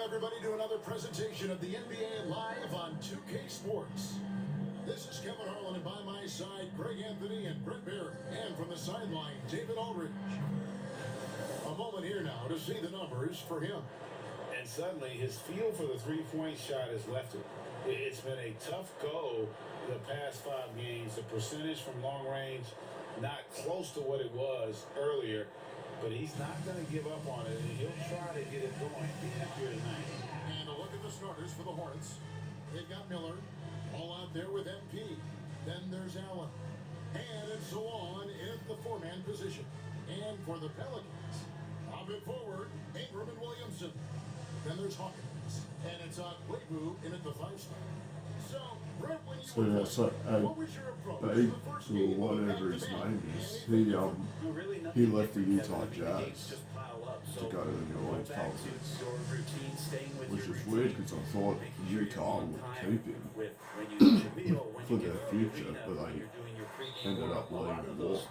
everybody, to another presentation of the NBA Live on 2K Sports. This is Kevin Harlan, and by my side, Greg Anthony and Brett Barrett. And from the sideline, David Aldridge. A moment here now to see the numbers for him. And suddenly, his feel for the three-point shot has left him. It's been a tough go the past 5 games. The percentage from long range, not close to what it was earlier. But he's not going to give up on it, and he'll try to get it going here tonight. And a look at the starters for the Hornets. They've got Miller, all out there with MP. Then there's Allen. And so on in the four-man position. And for the Pelicans, a bit forward, Ingram and Williamson. Then there's Hawkins. And it's Quabu in at the 5 spot. So, Brett, when you what was your approach to the first game or whatever his name is, he left the Utah Jazz to go to the New Orleans Pelicans, which is weird because I thought Utah would keep him for their future, but they ended up letting him walk.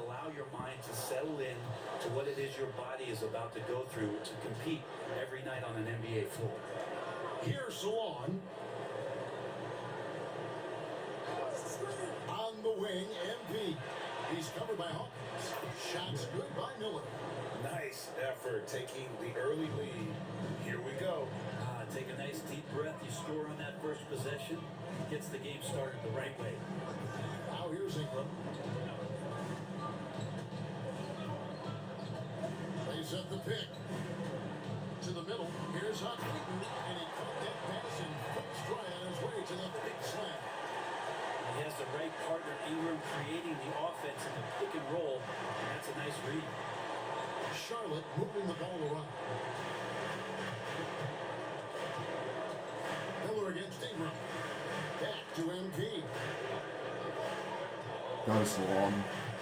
Allow your mind to settle in to what it is your body is about to go through to compete every night on an NBA floor. Here's Salon. On the wing, MP. He's covered by Hawkins. Shots good by Miller. Nice effort taking the early lead. Here we go. Take a nice deep breath. You score on that first possession. Gets the game started the right way. Now here's Ingram. They set the pick. To the middle. Here's Hawkins. And he caught that pass in quick stride on his way to the big slam. He has the right partner, Ingram, creating the offense in the pick and roll. And that's a nice read. Charlotte moving the ball around. Miller against Ingram. Back to MP. Go Salon,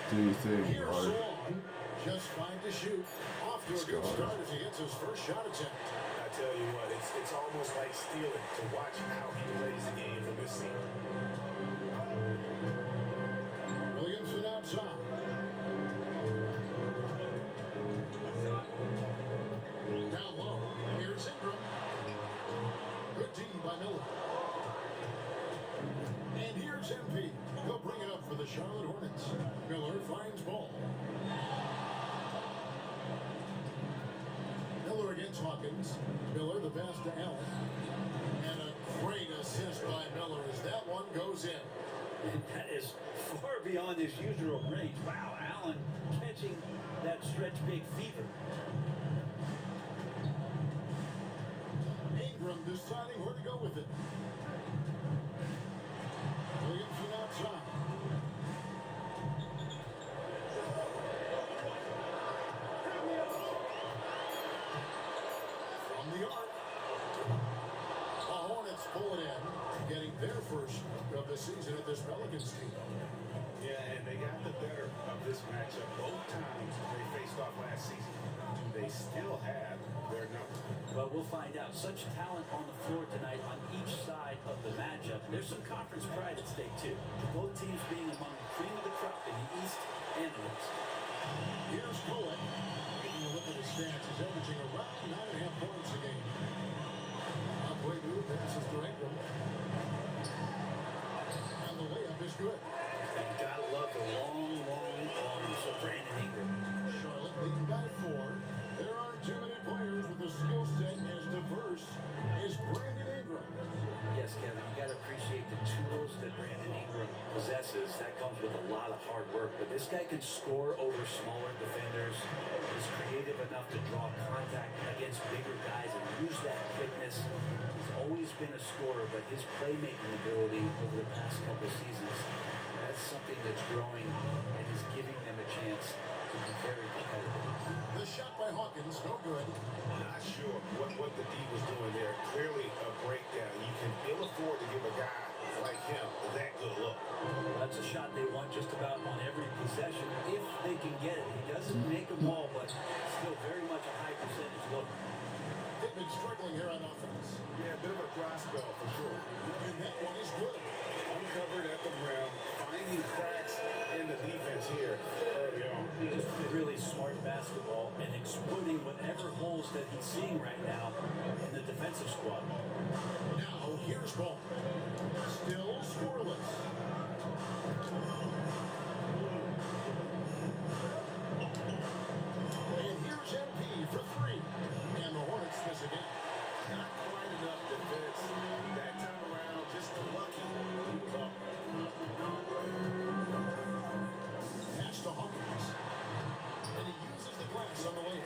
do your thing, Here's bro. Salon. Just 5 to shoot. Off to a good start as he hits his first shot attempt. I tell you what, it's almost like stealing to watch how he plays the game from this scene. Williamson outside. Down low. Here's Ingram. Good D by Miller. And here's MP. He'll bring it up for the Charlotte Hornets. Miller finds ball. Miller against Hawkins. Miller the pass to Allen. And a great assist by Miller as that one goes in. And that is far beyond his usual range. Wow, Allen catching that stretch big fever. Ingram deciding where to go with it. Williamson outside. From the arc. The Hornets pull it in, getting their first of the season at this Pelicans team. Yeah, and they got the better of this matchup both times they faced off last season. Do they still have their number? Well, we'll find out. Such talent on the floor tonight on each side of the matchup. There's some conference pride at stake, too. Both teams being among the cream of the crop in the East and the West. Here's Cohen. Taking a look at his stats, he's averaging around 9.5 points a game. Halfway through, passes to Ingram. And the layup is good. And gotta love the long arms of Brandon Ingram. Charlotte leading by 4. There aren't too many players with a skill set as diverse as Brandon Ingram. Yes, Kevin, you got to appreciate the tools that Brandon Ingram possesses. That comes with a lot of hard work. But this guy can score over smaller defenders. He's creative enough to draw contact against bigger guys and use that quickness. He's always been a scorer, but his playmaking ability over the past couple seasons, that's something that's growing and is giving them a chance to be very competitive. The shot by Hawkins, no good. Not sure what the D was doing there. Clearly a breakdown. You can ill afford to give a guy like him that good look. That's a shot they want just about on every possession if they can get it. He doesn't make them all, but still very much a high percentage look. They've been struggling here on offense. Yeah, a bit of a dry spell for sure. And that one is good. Uncovered at the rim, finding cracks in the defense here early on. Just really smart basketball and exploiting whatever holes that he's seeing right now in the defense. defensive squad. Now here's ball. Still scoreless. And here's MP for three. And the Hornets miss again. Not quite enough defense. That time around, just lucky. He was off. Pass to Hawkins. And he uses the glass on the way.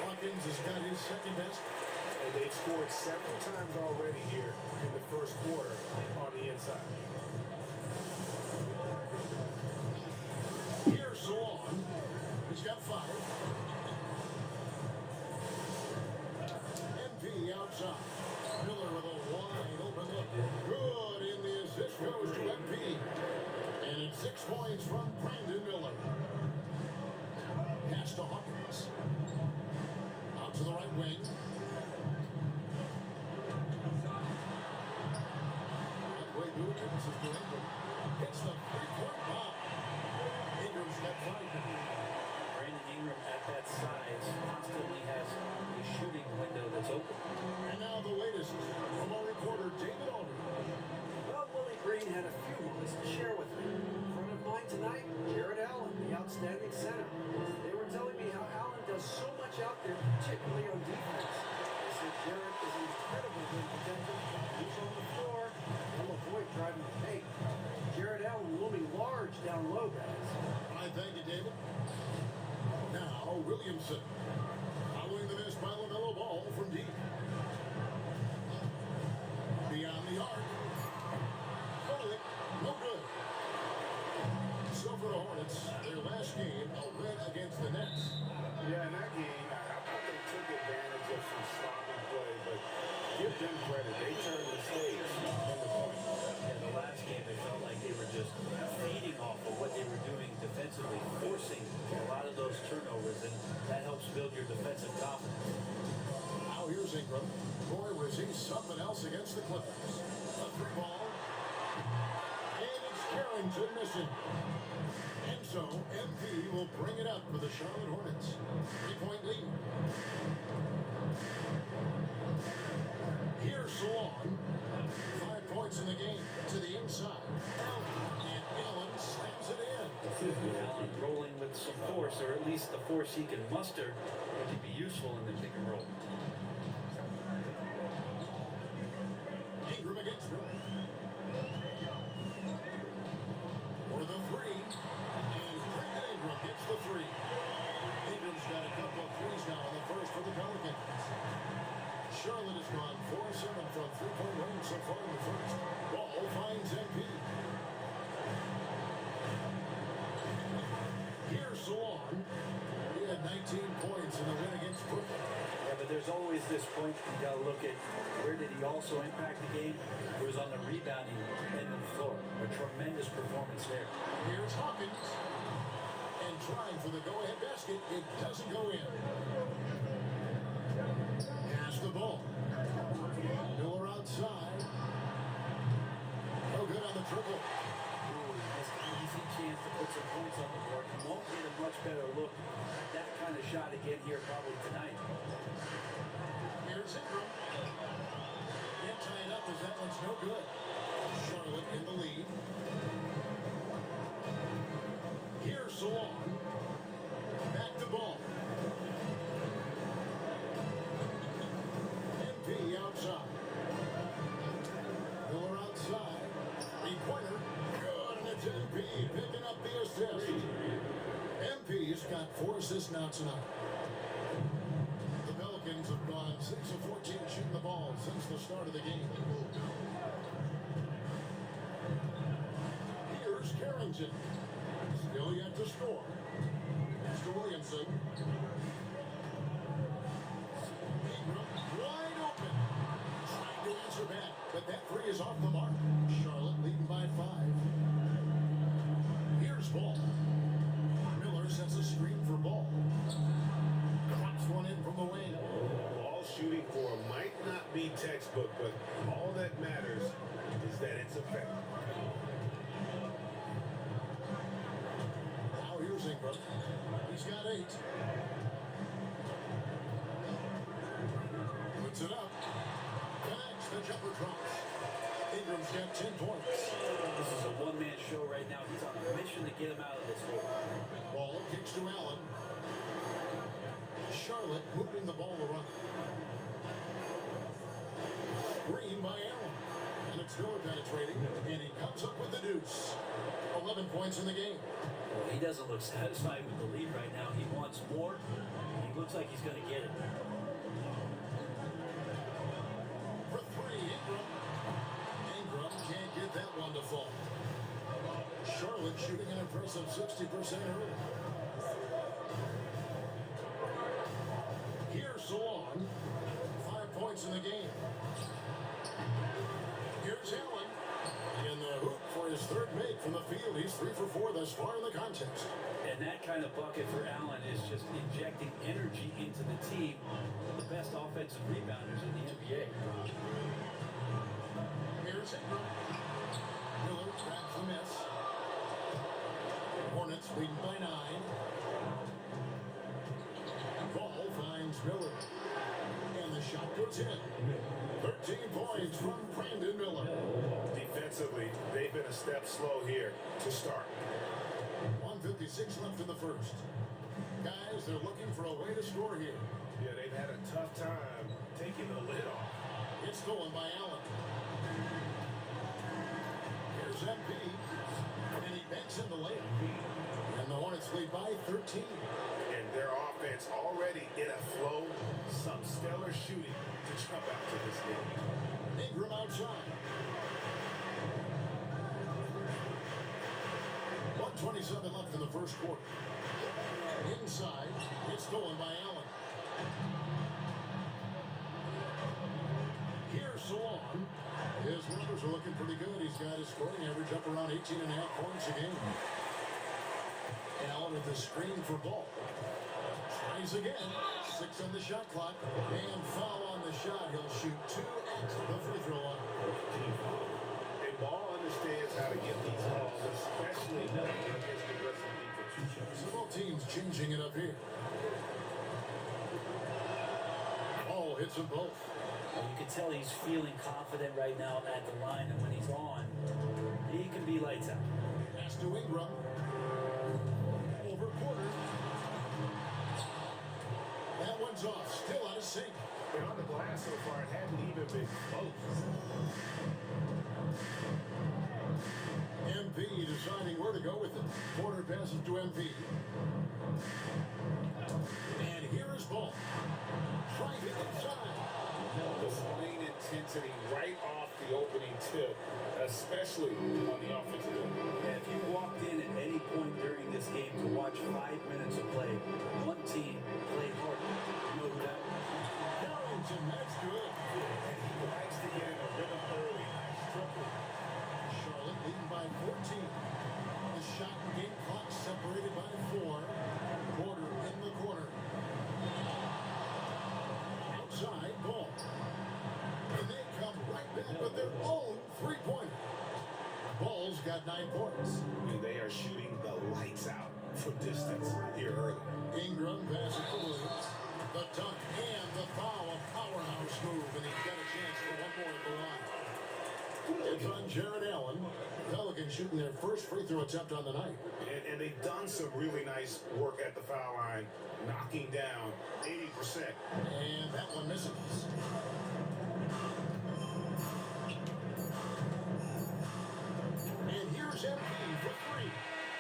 Hawkins has got his second best. And they've scored several times already here in the first quarter on the inside. Here's Salon. He's got five. MP outside. Miller with a wide open look. Good in the assist goes to MP. And it's 6 points from Brandon Miller. Pass to Hawkins. Out to the right wing. Way Wilkins is doing it. Hits the three-point bomb. Ingram's got five. Brandon Ingram at that size constantly has a shooting window that's open. And now the latest from our reporter David Aldridge. Well, Willie Green had a few moments to share with me. In front of mine tonight, Jared Allen, the outstanding center. They were telling me how Allen does so much out there, particularly on defense. They said Jared is incredible rim protector. He's on the floor. He'll avoid driving the paint. Jared Allen looming large down low, guys. All right, thank you, David. Now Williamson. Following the miss by LaMelo Ball from deep. Beyond the arc. Foley, no good. So for the Hornets, their last game, a win against the Nets. Yeah, in that game, I thought they took advantage of some sloppy play, but give them credit. They turned the stage from the point. In the last game, it felt like they were just feeding off of what they were doing defensively, forcing a lot of those turnovers, and that helps build your defensive confidence. Now here's Ingram. Boy, was he something else against the Clippers. A three ball. And it's Carrington missing. And so, MP will bring it up for the Charlotte Hornets. 3-point lead. Here's Salon. 5 points in the game to the inside. And Allen slams it in. Allen rolling with some force, or at least the force he can muster, which could be useful in the pick and roll. Ingram against him. For the three. And Brandon Ingram gets the three. Ingram's got a couple of threes now in the first for the Pelicans. Charlotte has gone 4-7 from three-point range so far in the first. Ball finds MP. Here's Salon. He had 19 points in the win against Brooklyn. Yeah, but there's always this point you got to look at where did he also impact the game? It was on the rebounding end of the floor. A tremendous performance there. Here's Hawkins. And trying for the go-ahead basket. It doesn't go in. Pass the ball. Miller outside. No good on the triple. It's an easy chance to put some points on the board. You won't get a much better look at that kind of shot again here probably tonight. Here's Ingram. Can't tie it up as that one's no good. Charlotte in the lead. Here's Salon. Back to ball. MP outside. Miller outside. Three-pointer. Good, and it's MP picking up the assist. MP's got 4 assists now tonight. The Pelicans have gone 6 of 14 shooting the ball since the start of the game. Here's Carrington. Still yet to score. Mr. Williamson. Ingram wide open. Trying to answer back, but that three is off the mark. Charlotte leading by 5. Here's Ball. Miller sets a screen for Ball. Drops one in from the wing. Ball shooting for him might not be textbook, but all that matters is that it's effective. Now here's Ingram. He's got 8. Puts it up. He's got 10 points. This is a one-man show right now. He's on a mission to get him out of this hole. Ball kicks to Allen. Charlotte moving the ball around. Green by Allen. And it's Miller penetrating. And he comes up with the deuce. 11 points in the game. Well, he doesn't look satisfied with the lead right now. He wants more. He looks like he's going to get it. For three, Ingram. Ingram can't get that one to fall. Charlotte shooting an impressive 60% early. Here's Salon. 5 points in the game. Here's Allen. In the hoop for his third make from the field. He's 3 for 4 thus far in the contest. And that kind of bucket for Allen is just injecting energy into the team. The best offensive rebounders in the NBA. Here's Ingram. Miller grabs the miss. Hornets leading by 9. Ball finds Miller. And the shot goes in. 13 points from Brandon Miller. Defensively, they've been a step slow here to start. 1:56 left in the first. Guys, they're looking for a way to score here. Yeah, they've had a tough time taking the lid off. It's stolen by Allen. Here's MP. And he banks in the layup. And the Hornets lead by 13. And their offense already in a flow. Some stellar shooting to jump out to this game. Ingram outside. 1:27 left in the first quarter. Inside, it's stolen by Allen. Here's Salon. His numbers are looking pretty good. He's got his scoring average up around 18.5 points a game. Allen with the screen for Ball. Tries again. 6 on the shot clock. And foul on the shot. He'll shoot 2 at the free throw line. And Ball understands how to get these balls, especially against the recipe for 2 shots. So both teams changing it up here. Ball hits them both. And you can tell he's feeling confident right now at the line, and when he's on, he can be lights out. Pass to Ingram. Over quarter. That one's off. Still out of sync. And on the glass so far, it hadn't even been close. MP deciding where to go with it. Porter passes to MP. And here is Ball. Driving inside. Displaying intensity right off the opening tip, especially on the offensive end. And if you walked in at any point during this game to watch 5 minutes of play, one team played hard. You know who that was? Harrington, that's good. And he likes to get in a rhythm early. Triple. Charlotte leading by 14. The shot and game clock separated by 4. Porter in the corner. Outside, Ball. And they come right back with their own three-pointer. Ball's got 9 points. And they are shooting the lights out from distance here early. Ingram passes to Williams. The dunk and the foul, a powerhouse move, and he's got a chance for one more at the line. It's on Jared Allen. Pelicans shooting their first free throw attempt on the night. And they've done some really nice work at the foul line, knocking down 80%. And that one misses. And here's MP for 3.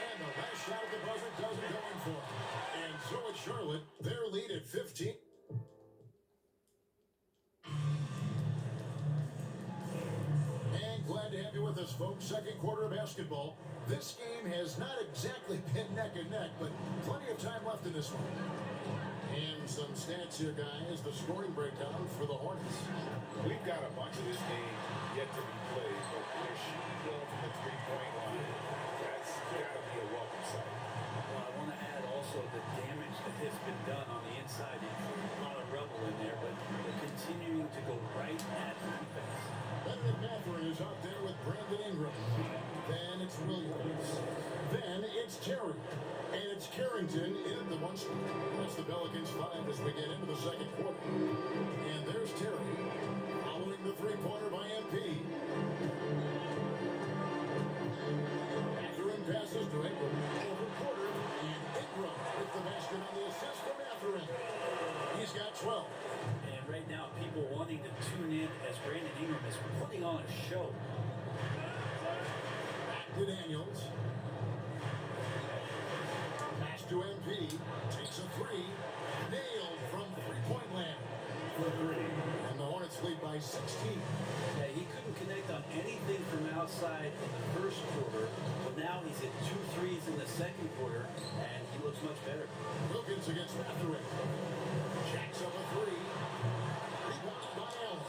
And the last shot at the buzzer doesn't go in for him. And so it's Charlotte, their lead at 15. And glad to have you with us, folks. Second quarter of basketball. This game has not exactly been neck and neck, but plenty of time left in this one. And some stats here, guys. The scoring breakdown for the Hornets. We've got a bunch of this game yet to be played, but they're shooting well from the three-point line. That's got to be a welcome sight. Well, I want to add also the damage that has been done on the inside. A lot of rubble in there, but they're continuing to go right at the defense. Benedict Mathurin is out there with Brandon Ingram. Then it's Williams. Then it's Terry. And it's Carrington in the one spot. That's the Pelicans 5 as we get into the second quarter. And there's Terry following the three-pointer by MP. to Daniels. Pass to MP. Takes a three. Nailed from three-point land for three. And the Hornets lead by 16. Yeah, he couldn't connect on anything from outside in the first quarter, but now he's hit 2 threes in the second quarter, and he looks much better. Wilkins against Mathurin. Jacks up a three. Rebound by Allen.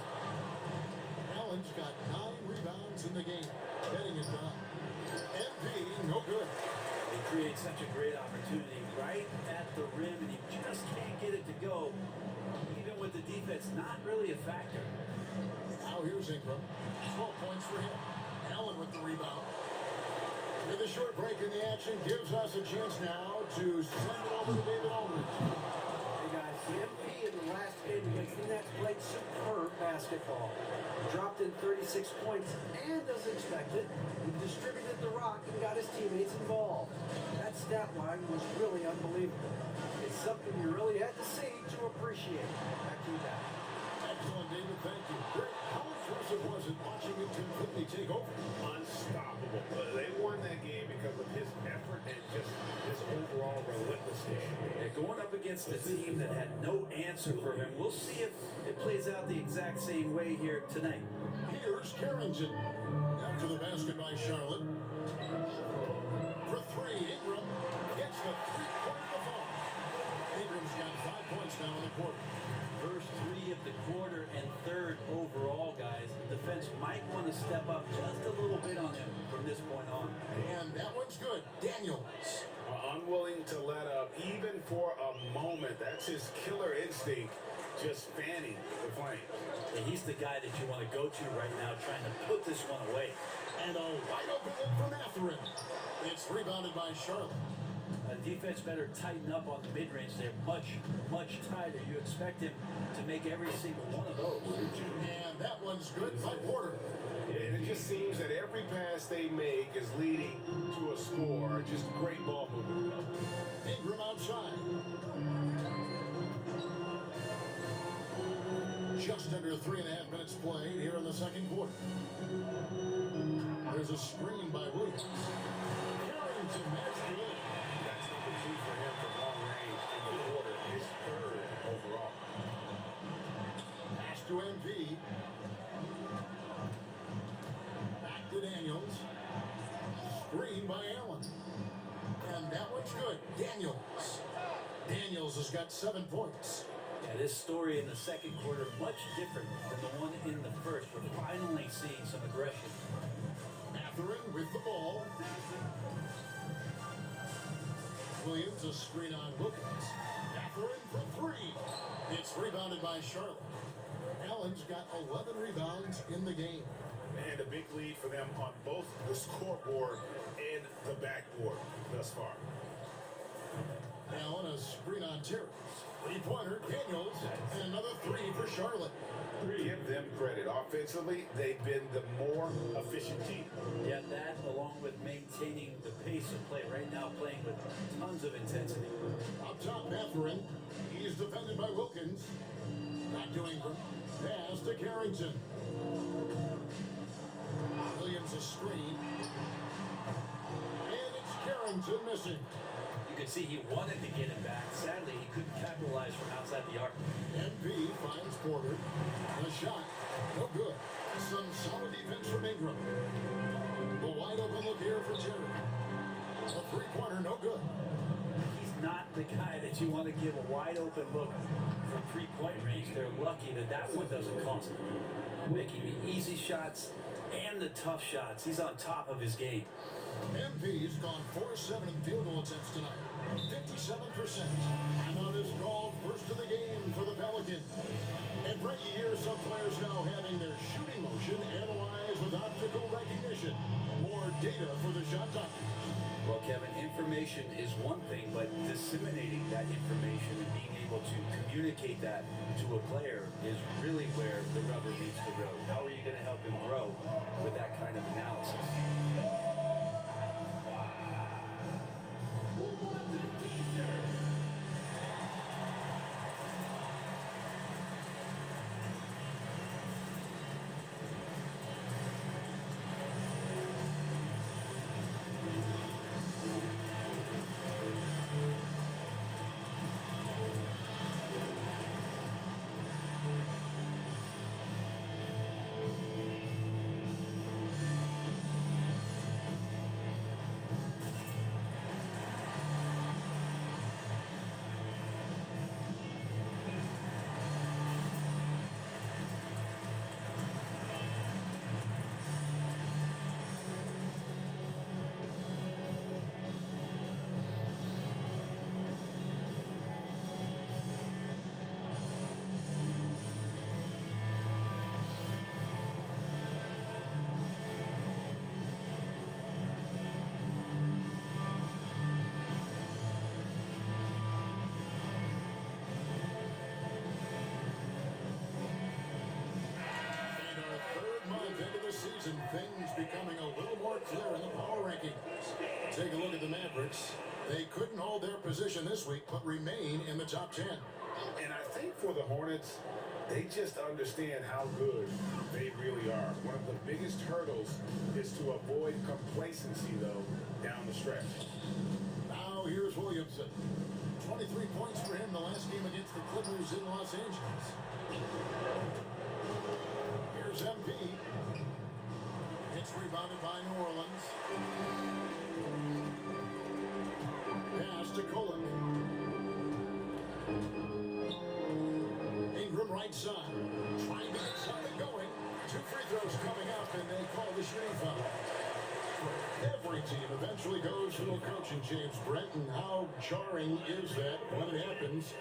Allen's got 9 rebounds in the game. Getting it done. MP, no good. He creates such a great opportunity right at the rim, and he just can't get it to go. Even with the defense not really a factor. Now here's Ingram. 12 points for him. Allen with the rebound. And the short break in the action gives us a chance now to send it over to David Aldridge. Hey guys, the MP in the last game against the Nets played superb basketball. Dropped in 36 points, and as expected, he distributed the rock and got his teammates involved. That stat line was really unbelievable. It's something you really had to see to appreciate. Back to you, Dad. Excellent, David. Thank you. Greg, how impressive was it watching him completely take over? Unstoppable. They won that game because of his effort and just his overall relentlessness. Yeah, going up against a team that had no answer for him. We'll see if it plays out the exact same way here tonight. Here's Carrington. After the basket by Charlotte. For three, Ingram gets the three-point fall. Ingram's got 5 points now in the quarter. First 3 of the quarter and third overall, guys. The defense might want to step up just a little bit on him from this point on. And that one's good. Daniels. Unwilling to let up even for a moment. That's his killer instinct, just fanning the flame. And he's the guy that you want to go to right now, trying to put this one away. And a wide open look for Mathurin. It's rebounded by Charlotte. Defense better tighten up on the mid-range. They're much, much tighter. You expect him to make every single one of those. And that one's good by Porter. And it just seems that every pass they make is leading to a score. Just great ball movement. Ingram outside. Just under 3.5 minutes played here in the second quarter. There's a screen by Williams. Carrington has the lead. That's number 2 for him from long range in the quarter. His third overall. Pass to MP. Back to Daniels. Screen by Allen. And that one's good. Daniels has got 7 points. Yeah, this story in the second quarter much different than the one in the first. We're finally seeing some aggression. Mathurin with the ball. Williams, a screen on Wilkins. Mathurin for three. It's rebounded by Charlotte. Allen's got 11 rebounds in the game. And a big lead for them on both the scoreboard and the backboard thus far. Allen, a screen on Terry. Three-pointer, Daniels, and another three for Charlotte. Give them credit. Offensively, they've been the more efficient team. Yeah, that along with maintaining the pace of play. Right now playing with tons of intensity. Up top, Mathurin. He's defended by Wilkins. Back to Ingram. Pass to Carrington. Williams a screen. And it's Carrington missing. You could see he wanted to get it back. Sadly, he couldn't capitalize from outside the arc. MP finds Porter. A shot. No good. Some solid defense from Ingram. The wide open look here for Terry. A three-pointer, no good. He's not the guy that you want to give a wide open look from three-point range. They're lucky that that one doesn't cost them. Making the easy shots and the tough shots. He's on top of his game. MP's gone 4-7 in field goal attempts tonight. 57%. And on his call, first of the game for the Pelicans. And Frankie, here's some players now having their shooting motion analyzed with optical recognition. More data for the shot doctors. Well, Kevin, information is one thing, but disseminating that information and being able to communicate that to a player is really where the rubber meets the road. How are you going to help him grow with that kind of analysis? Hornets and things becoming a little more clear in the power rankings. Take a look at the Mavericks. They couldn't hold their position this week, but remain in the top 10. And I think for the Hornets, they just understand how good they really are. One of the biggest hurdles is to avoid complacency, though, down the stretch. Now here's Williamson. 23 points for him the last game against the Clippers in Los Angeles. Here's MP. It's rebounded by New Orleans. Pass to Kolek. Ingram right side. Trying to get something going. 2 free throws coming up, and they call the shooting foul. Every team eventually goes through a coaching change, Brent, and how jarring is that when it happens?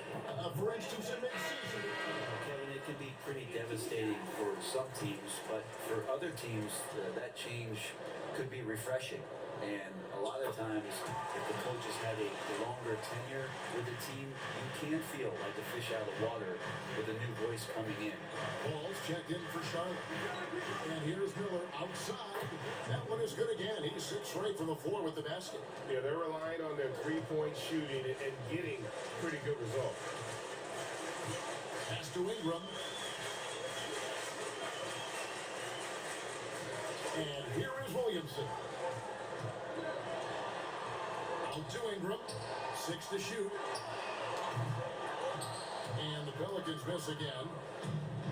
For instance, in mid-season. Kevin, it can be pretty devastating for some teams, but for other teams, that change could be refreshing. And a lot of times, if the coaches had a longer tenure with the team, you can feel like a fish out of water with a new voice coming in. Ball's checked in for Charlotte. And here's Miller outside. That one is good again. He's 6 straight from the floor with the basket. Yeah, they're relying on their three-point shooting and getting pretty good results. Pass to Ingram. And here is Williamson. Out to Ingram. 6 to shoot. And the Pelicans miss again.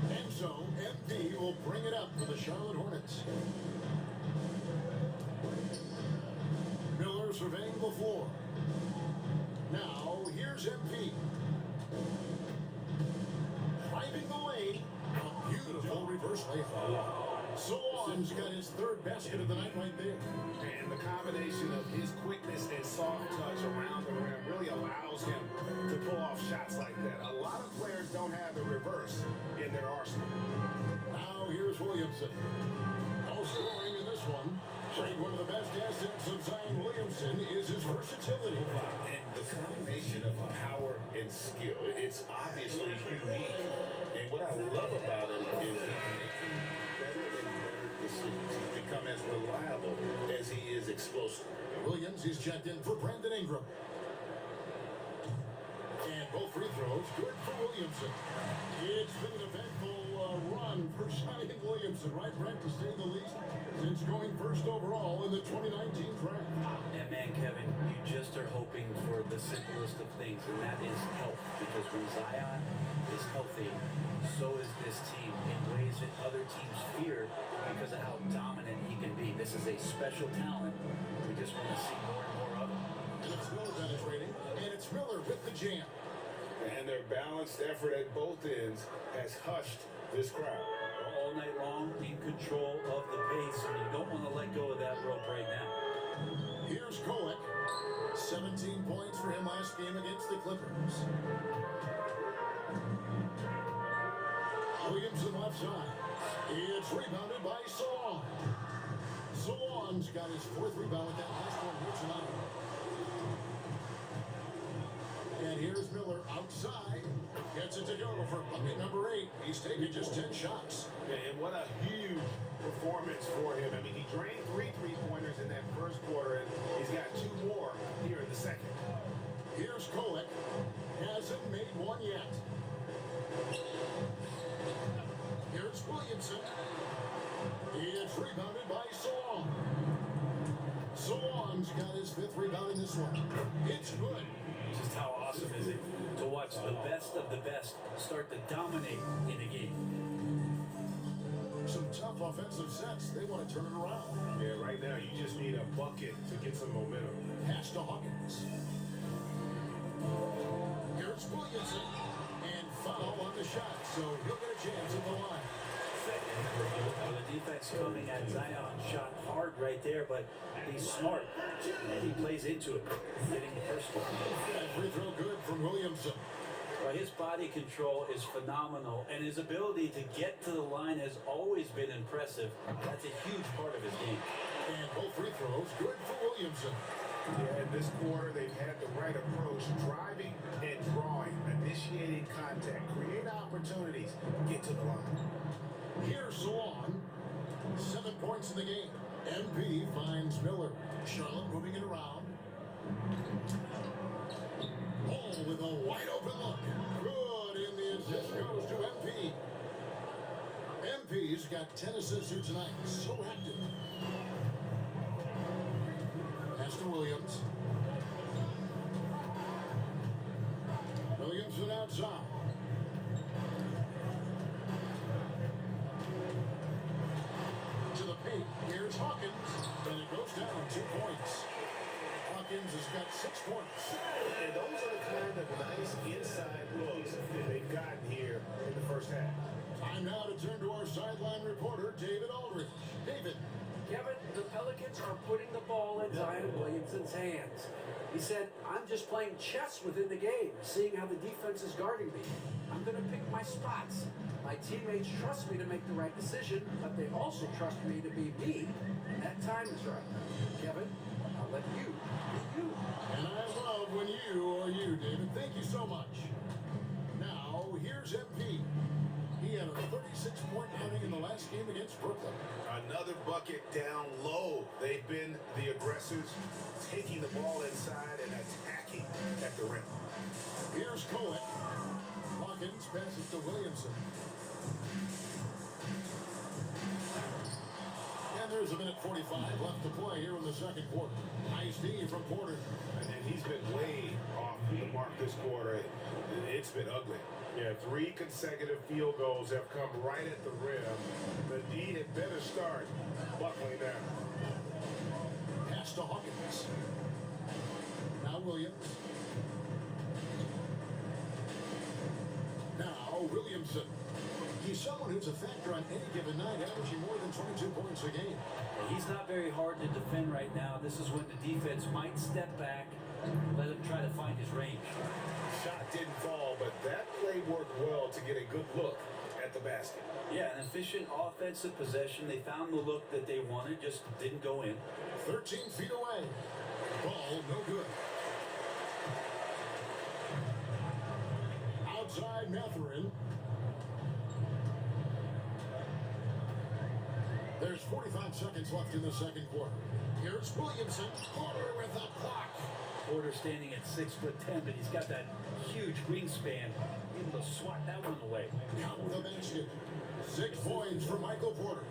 And so, MP will bring it up for the Charlotte Hornets. Miller surveying the floor. Now, here's MP. Driving the lane. A beautiful reverse layup. Solon's got his 3rd basket of the night right there. And the combination of his quickness and soft touch around the rim really allows him to pull off shots like that. A lot of players don't have the reverse in their arsenal. Now here's Williamson. No scoring in this one. One of the best assets of Zion Williamson is his versatility. And the combination of power and skill, it's obviously unique. And what I love about it is better and better decisions. He's become as reliable as he is explosive. Williams is checked in for Brandon Ingram. And both free throws good for Williamson. It's been an eventful run for Zion Williamson, right, Brent, to say the least, since going first overall in the 2019 draft. And man, Kevin, you just are hoping for the simplest of things, and that is health. Because when Zion is healthy, so is this team in ways that other teams fear because of how dominant he can be. This is a special talent. We just want to see more and more of it. And it's Miller penetrating, and it's Miller with the jam. And their balanced effort at both ends has hushed this crowd. All night long, in control of the pace, and you don't want to let go of that rope right now. Here's Kolek. 17 points for him last game against the Clippers. Williamson left side. It's rebounded by Solon. Solon's got his 4th rebound with that last one here tonight. And here's Miller outside. Gets it to go for bucket number 8. He's taken just 10 shots. And what a huge performance for him. I mean, he drained 3 3-pointers in that first quarter, and he's got 2 more here in the second. Here's Kolek. Hasn't made one yet. Here's Williamson. It's rebounded by Solon. Solon's got his 5th rebound in this one. It's good. Just how awesome is it to watch the best of the best start to dominate in a game. Some tough offensive sets. They want to turn it around. Yeah, right now you just need a bucket to get some momentum. Pass to Hawkins. Here's Williamson. And foul on the shot, so he'll get a chance at the line. The defense coming at Zion, shot hard right there, but he's smart and he plays into it, getting personal. That free throw good from Williamson. Well, his body control is phenomenal, and his ability to get to the line has always been impressive. That's a huge part of his game. And both free throws good for Williamson. Yeah, in this quarter, they've had the right approach, driving and drawing, initiating contact, create opportunities, get to the line. Here's Solon. 7 points in the game. MP finds Miller. Charlotte moving it around. Ball with a wide open look. Good, and the assist goes to MP. MP's got 10 assists here tonight. So active. Pass to Williams. Williamson outside. To the paint. Here's Hawkins. And it goes down 2 points. Hawkins has got 6 points. And those are the kind of nice inside looks that they've gotten here in the first half. Time now to turn to our sideline reporter, David Aldridge. David. Kevin, the Pelicans are putting the ball in Zion Williamson's hands. He said, I'm just playing chess within the game, seeing how the defense is guarding me. I'm going to pick my spots. My teammates trust me to make the right decision, but they also trust me to be me, and that time is right. Kevin, I'll let you be you. And I love when you are you, David. Thank you so much. Now, here's MP. He had a 36-point outing in the last game against Brooklyn. Another bucket down low. They've been the aggressors, taking the ball inside and attacking at the rim. Here's Cohen. Hawkins passes to Williamson. And there's a minute 45 left to play here in the second quarter. Nice D from Porter. And he's been way off the mark this quarter. It's been ugly. Yeah, 3 consecutive field goals have come right at the rim. The D had better start buckling down. Pass to Hawkins. Now Williams. Now Williamson. He's someone who's a factor on any given night, averaging more than 22 points a game. He's not very hard to defend right now. This is when the defense might step back and let him try to find his range. Shot didn't fall, but that play worked well to get a good look at the basket. Yeah, an efficient offensive possession. They found the look that they wanted, just didn't go in. 13 feet away. Ball no good. Outside Matherin. There's 45 seconds left in the second quarter. Here's Williamson. Porter with a block. Porter standing at 6'10", but he's got that huge wingspan, able to swat that one away. Count the basket. 6 points for Michael Porter.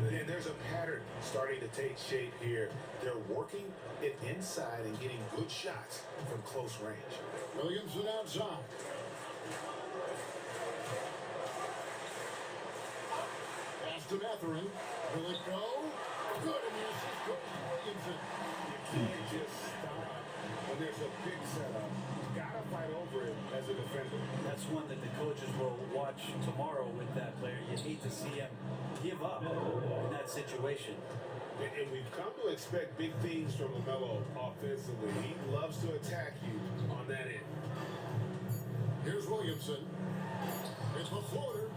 And there's a pattern starting to take shape here. They're working it inside and getting good shots from close range. Williamson outside. Pass to Matherin. Will it go? Good, and the assist goes to Williamson. You can't just stop when there's a big setup. You gotta fight over it as a defender. That's one that the coaches will watch tomorrow with that player. You hate to see him give up in that situation. And we've come to expect big things from LaMelo offensively. He loves to attack you on that end. Here's Williamson. It's a floater.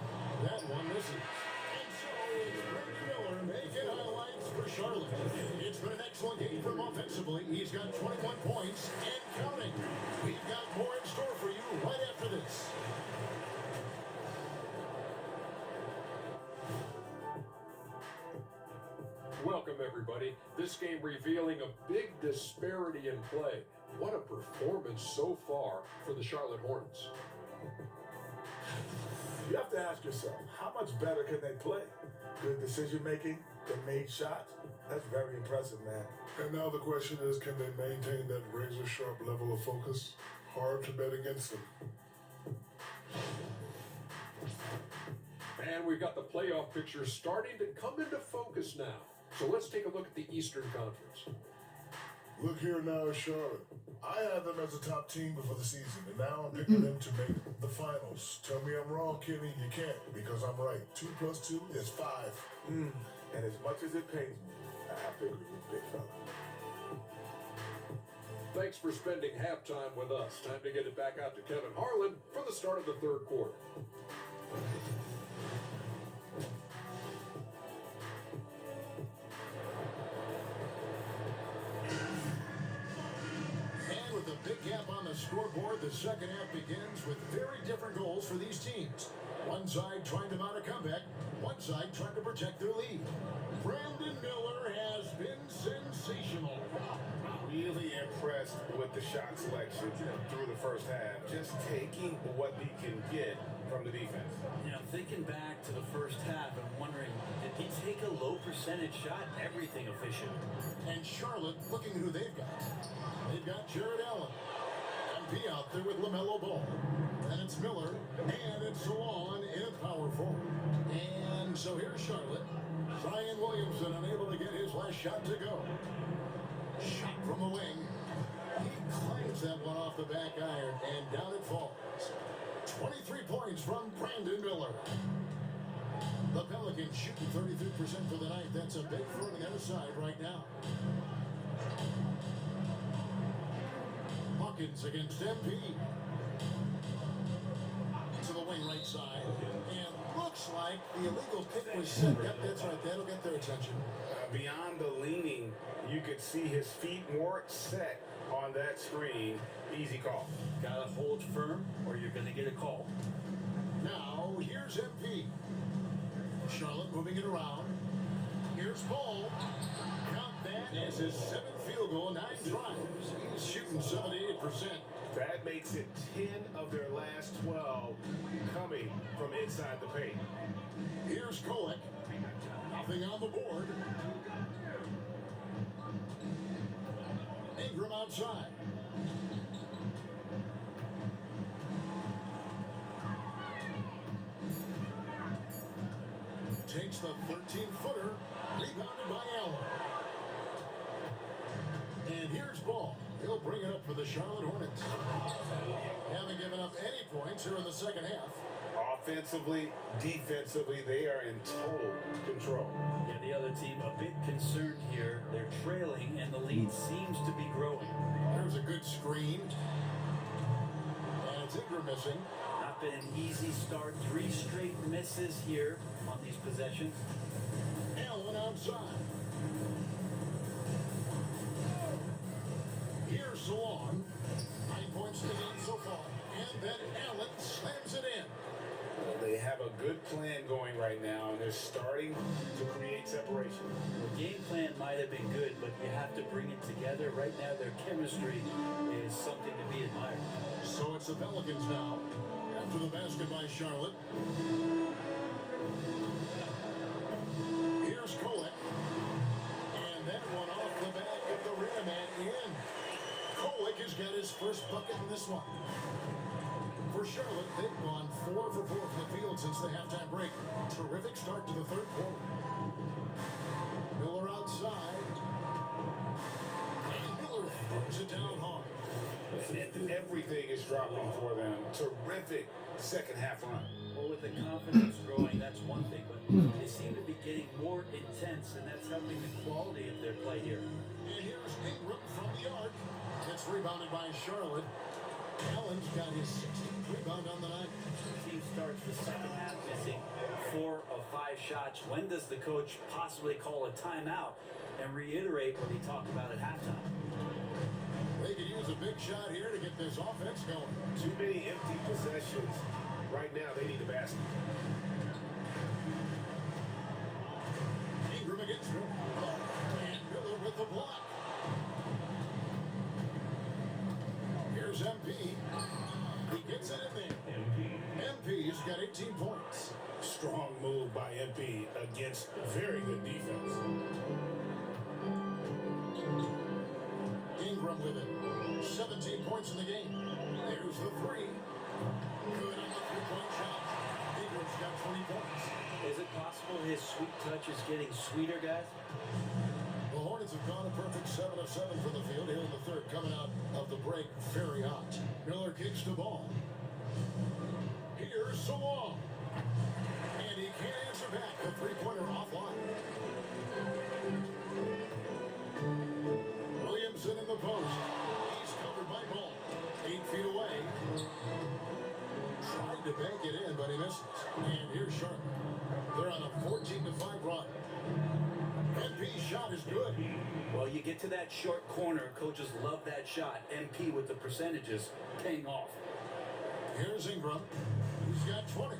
That one misses. And so it's Reggie Miller making highlights for Charlotte. It's been an excellent game for him offensively. He's got 21 points and counting. We've got more in store for you right after this. Welcome, everybody. This game revealing a big disparity in play. What a performance so far for the Charlotte Hornets. You have to ask yourself, how much better can they play? Good decision making, they made shots. That's very impressive, man. And now the question is, can they maintain that razor sharp level of focus? Hard to bet against them. And we've got the playoff picture starting to come into focus now. So let's take a look at the Eastern Conference. Look here now, Charlotte. I had them as a top team before the season, and now I'm picking them to make the finals. Tell me I'm wrong, Kenny. You can't, because I'm right. 2 + 2 is 5. And as much as it pains me, I have to agree with Big Fella. Thanks for spending halftime with us. Time to get it back out to Kevin Harlan for the start of the third quarter. And with a big gap on the scoreboard, the second half begins with very different goals for these teams. One side trying to mount a comeback, one side trying to protect their lead. Brandon Miller has been sensational. Really impressed with the shot selection through the first half. Just taking what he can get from the defense. You know, thinking back to the first half, I'm wondering, did he take a low percentage shot? Everything efficient. And Charlotte, looking who they've got. They've got Jared Allen. MP out there with LaMelo Ball. And it's Miller. And it's Salon in at power forward. And so here's Charlotte. Zion Williamson unable to get his last shot to go. Shot from the wing. He claims that one off the back iron, and down it falls. 23 points from Brandon Miller. The Pelicans shooting 33% for the night. That's a big throw to the other side right now. Hawkins against MP. To the wing right side. And looks like the illegal pick was set. Yep, that's right. That'll get their attention. Beyond the leaning, you could see his feet more set on that screen. Easy call. Gotta hold firm or you're gonna get a call. Now, here's MP. Charlotte moving it around. Here's Ball. Count that as his 7th field goal, 9 drives. He's shooting 78%. That makes it 10 of their last 12 coming from inside the paint. Here's Kolek. Nothing on the board. Ingram outside. Takes the 13-footer. Rebounded by Allen. And here's Ball. He'll bring it up for the Charlotte Hornets. Haven't given up any points here in the second half. Offensively, defensively, they are in total control. Yeah, the other team a bit concerned here. They're trailing and the lead seems to be growing. There's a good screen. And it's Ingram missing. Not been an easy start. 3 straight misses here on these possessions. Allen outside. Here's Salon. 9 points in the game so far. And then Allen slams it in. They have a good plan going right now, and they're starting to create separation. The game plan might have been good, but you have to bring it together. Right now, their chemistry is something to be admired. So it's the Pelicans now. After the basket by Charlotte. Here's Kolek. And that one off the back of the rim and in. Kolek has got his first bucket in this one. For Charlotte, they've gone 4 for 4 from the field since the halftime break. Terrific start to the third quarter. Miller outside. And Miller throws it down hard. And everything is dropping for them. Terrific second half run. Well, with the confidence growing, that's one thing, but they seem to be getting more intense, and that's helping the quality of their play here. And here's Ingram from the arc. It's rebounded by Charlotte. Allen's got his 16th rebound on the night. The team starts the second half missing 4 of 5 shots. When does the coach possibly call a timeout and reiterate what he talked about at halftime? They could use a big shot here to get this offense going. Too many empty possessions. Right now, they need a basket. Ingram against him. And Miller with the block. Here's MP. He gets it in there. MP's got 18 points. Strong move by MP against very good defense. Ingram with it. 17 points in the game. There's the 3. Good on the 3-point shot. Ingram's got 20 points. Is it possible his sweet touch is getting sweeter, guys? The Hornets have gone a perfect 7 of 7 for the field here in the third, coming out of the break very hot. Miller kicks the ball. Here's Salon. And he can't answer back. The 3-pointer offline. Williamson in the post. He's covered by Ball. 8 feet away. Tried to bank it in, but he misses. And here's Charlotte. They're on a 14-5 run. MP's shot is good. Well, you get to that short corner. Coaches love that shot. MP with the percentages paying off. Here's Ingram. He's got 20.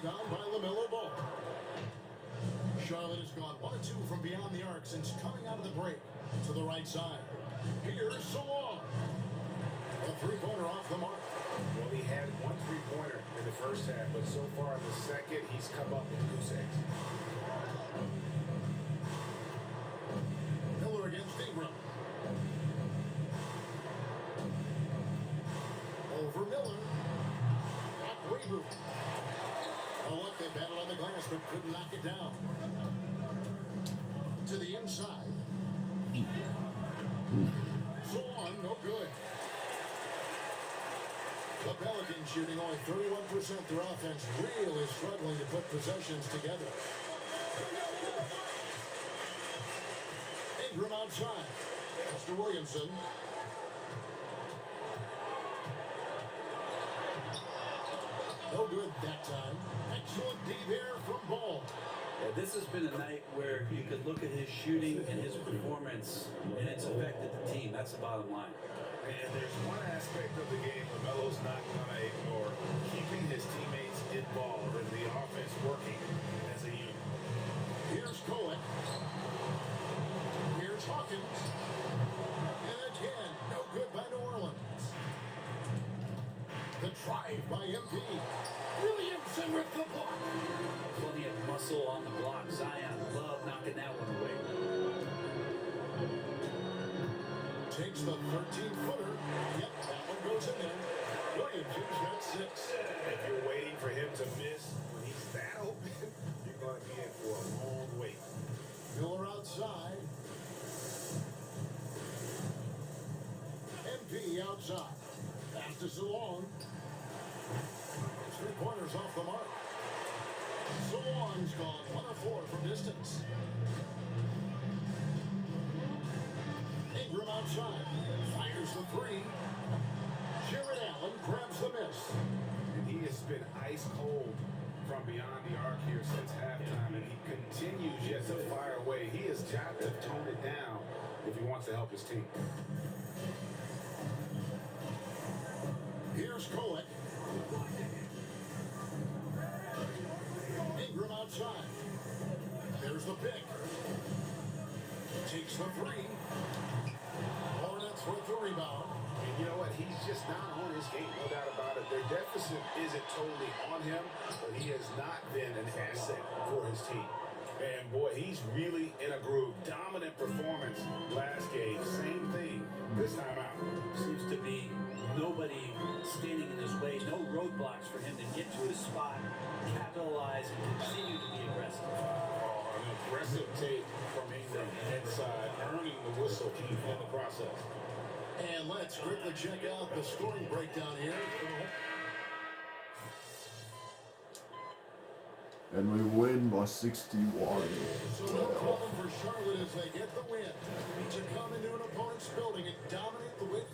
knocked down by LaMelo Ball. Charlotte has gone 1 of 2 from beyond the arc since coming out of the break. To the right side. Here's Salon. A three-pointer off the mark. Well, he had one three-pointer in the first half, but so far in the second, he's come up with goose eggs. Miller against Ingram. Over Miller. Back Webu. Oh, look, they battled on the glass, but couldn't knock it down. To the inside. Salon, no good. The Pelicans shooting only 31%. Their offense really struggling to put possessions together. Ingram outside. Mr. Williamson. No good that time. Excellent D there from Ball. Yeah, this has been a night where you could look at his shooting and his performance, and it's affected the team. That's the bottom line. And there's one aspect of the game LaMelo's not going to ignore, keeping his teammates involved and the offense working as a unit. Here's Cohen. Here's Hawkins. And again, no good by New Orleans. The drive by MP. Williamson with the block. Plenty of muscle on the block. Zion love knocking that one away. Takes the 13-footer. Yep, that one goes in there. Williamson's got 6. If you're waiting for him to miss when he's that open, you're going to be in for a long wait. Miller outside. MP outside. Pass to Salon. 3-pointers off the mark. Salon's gone 1 of 4 from distance. Ingram outside. Fires the 3. Jared Allen grabs the miss. And he has been ice cold from beyond the arc here since halftime, and he continues yet to fire away. He has got to tone it down if he wants to help his team. Here's Kolek. Ingram outside. There's the pick. Takes the 3. Hornets with the rebound. And you know what? He's just not on his game, no doubt about it. Their deficit isn't totally on him, but he has not been an asset for his team. And boy, he's really in a groove. Dominant performance last game. Same thing this time out. Seems to be nobody standing in his way. No roadblocks for him to get to his spot, capitalize, and continue to be aggressive. Oh, an aggressive take from Ingram inside, earning the whistle in the process. And let's quickly check out the scoring breakdown here. And we win by 61. So no problem for Charlotte as they get the win. To come into an opponent's building and dominate the win.